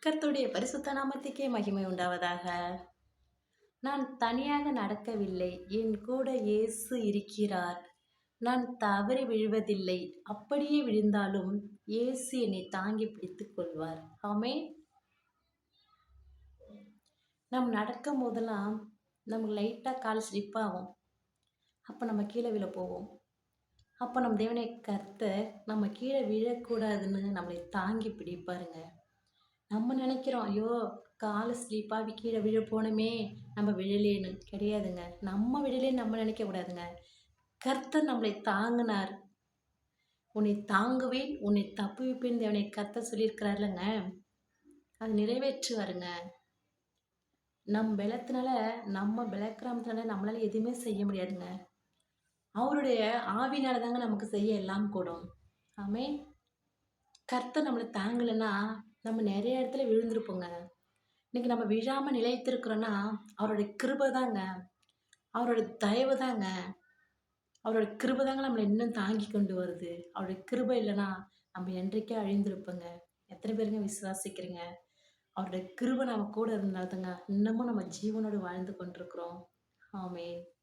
கர்த்தருடைய பரிசுத்த நாமத்துக்கே மகிமை உண்டாவதாக. நான் தனியாக நடக்கவில்லை. என் கூட இயேசு இருக்கிறார். நான் தவறி விழுவதில்லை. அப்படியே விழுந்தாலும் இயேசு என்னை தாங்கி பிடித்துக் கொள்வார். ஆமென். நம்ம நடக்கும் போதெல்லாம் நமக்கு லைட்டா கால் ஸ்லிப் ஆகும். அப்ப நம்ம கீழ விழ போவோம். அப்ப நம்ம தேவனை கர்த்தர் நம்ம கீழ விழக்கூடாதுன்னு நம்மளை தாங்கி பிடிப்பாருங்க. நம்ம நினைக்கிறோம், ஐயோ! காலு ஸ்லிப் ஆகி கீழ விழ போனோமே! நம்ம விழலேன்னு. கிடையாதுங்க. நம்ம விழலேன்னு நம்ம நினைக்கக்கூடாதுங்க. கர்த்தர் நம்மளை தாங்குனார். உன்னை தாங்குவேன், உன்னை தப்புவிப்பேன் தேவனை கர்த்தர் சொல்லியிருக்கிறார்லங்க. அது நிறைவேற்றுவாருங்க. பலத்தினால நம்ம பலக்கிரமத்தினால நம்மளால எதுவுமே செய்ய முடியாதுங்க. அவருடைய ஆவியினால தாங்க நமக்கு செய்ய எல்லாம் கூடும். ஆமென். கர்த்தர் நம்மள தாங்கலன்னா, நம்ம நெறைய இடத்துல விழுந்திருப்போங்க. இன்னைக்கு நம்ம விழாம நிலைத்திருக்கிறோன்னா, அவருடைய கிருபை தாங்க. அவரோட தயவு தாங்க. அவரோட கிருபை தாங்க நம்மள இன்னும் தாங்கி கொண்டு வருது. அவருடைய கிருபை இல்லன்னா, நம்ம என்றைக்கே அழிந்திருப்போங்க. எத்தனை பேருங்க விசுவாசிக்கிறீங்க? அவருடைய கிருபை நம்ம கூட இருந்தா தாங்க, இன்னமும் நம்ம ஜீவனோடு வாழ்ந்து கொண்டிருக்கிறோம். ஆமென்.